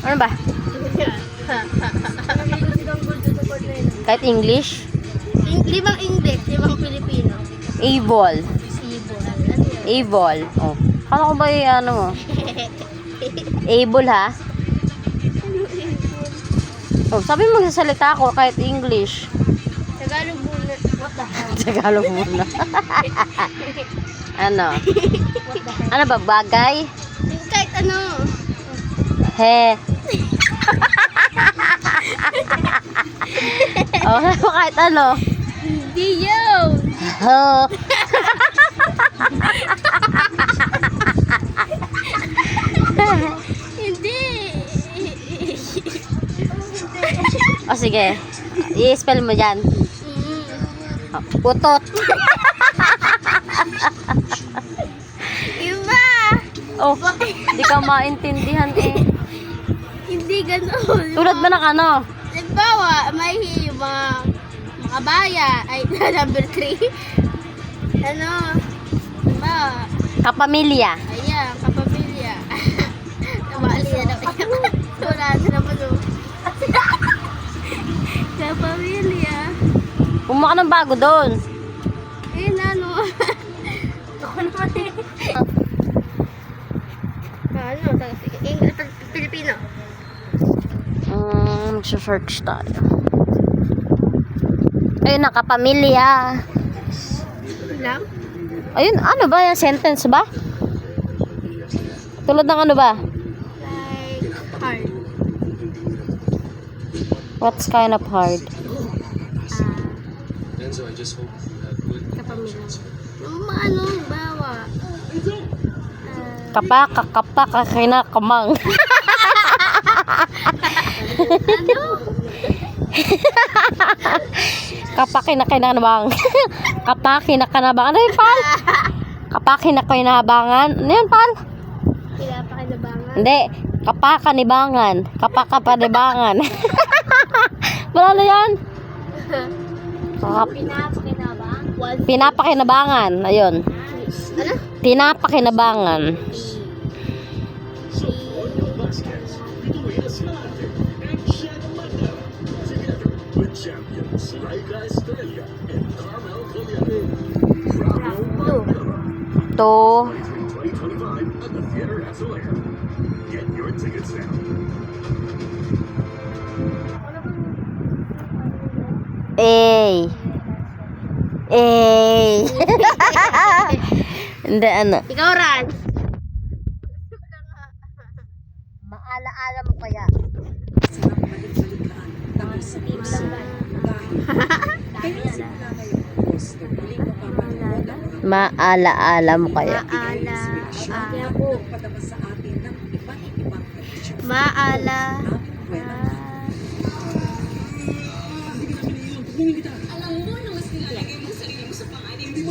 Ano ba? Kahit English? Limang English, limang Pilipino. Evil. Ibon. Ano yun? Evil. Oh. Kala ko ba yung ano mo? Able ha? Oh, sabi mo magsasalita ako kahit English. Tagalog muna. What the hell? Tagalog muna. Ano? Ano ba? Bagay? Kahit ano. He. Oh, kahit ano? Hindi yun. Oh. Hindi. O sige. I-spell mo dyan. Oh, utot. Iba. Oh, di ka maintindihan eh. Hindi gano'n. Tulad ba ng ano? Halimbawa, may yung mga baya. Ay, number 3. Ano? Halimbawa, Kapamilya. ayan, kapamilya. Namali na naman. Wala na naman o. Kapamilya. Pumuha ka ng bago doon. Eh, ano? Ako naman eh. Ano? Pilipino. Magsa-search tayo. Ayun na, kapamilya. Lang? Ayun, ano ba yung sentence ba? Tulad ng ano ba? Like, hard. What's kind of hard? Kapamilya. Yung mga ano, bawa. Kapaka, kinakamang. Ano? Kapakinakinabang. Kapakinakanabang. Ano yun, Pal? Kapakinakinabang. Ano yun, Pal? Pinapakinabangan. Hindi. Kapakanibangan. Kapakapanibangan. Wala na yan. Pinapakinabang? Pinapakinabangan. Ayun. Ano? Pinapakinabangan. To. Hindi, ano. Ikaw, Ran. Maala-ala mo kaya. Maala-ala mo kaya. Maala.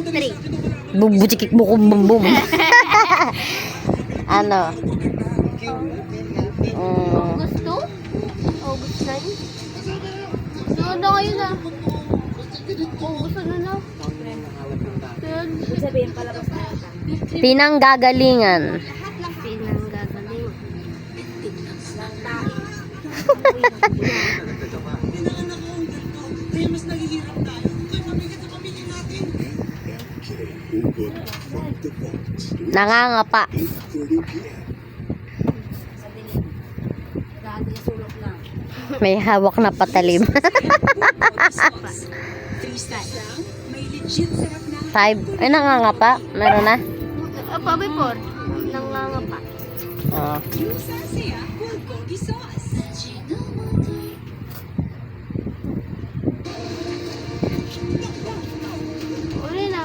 Three. Bubutsikik mo kung bum. Ano? August 2? August 9? Noon na ngayon na. August ano na? Sabihin palabas na ata. Pinanggagalingan. Pinanggagaling. Nangangapa. May hawak na patalim. 5. Ay, nangangapa. Meron na? Pabi 4. Nangangapa. Oo. Uli na.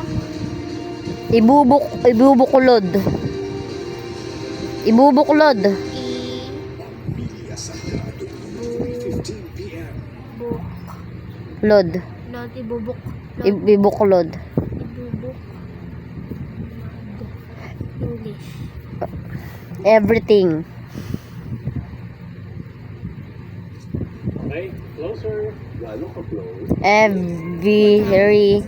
Ibubuklod. Ibubuklod. Lod. Lod, ibubuk. Ibubuklod. Ibubuk. English. Everything. Okay, closer. Lalo ka close. Everything.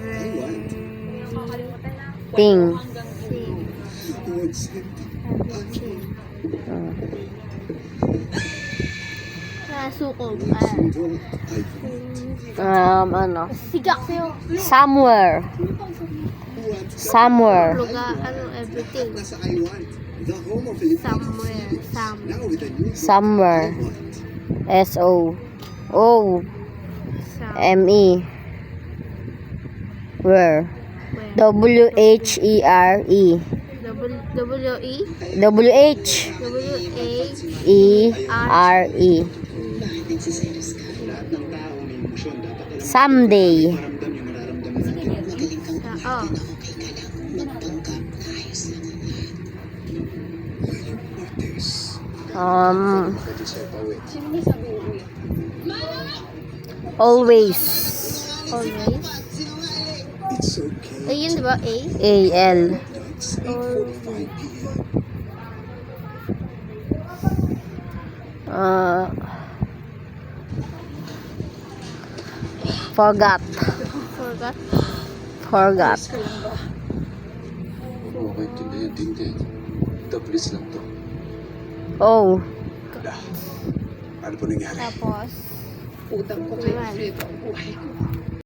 Sukob. Ano? Sigak sa'yo. Somewhere. Somewhere. Lugar, everything. Somewhere. Somewhere. S-O. O. M-E. Where? W-H-E-R-E. W-E. W-H-E-R-E. Someday. Oh. Always. Always. Ayun, di ba? A? A-L. Forgot. Forgot. Forgot. Okay, tindihan. Tablis lang to. Oh. Ano po nangyari? Tapos, Utang ko kay Alfredo ang buhay ko.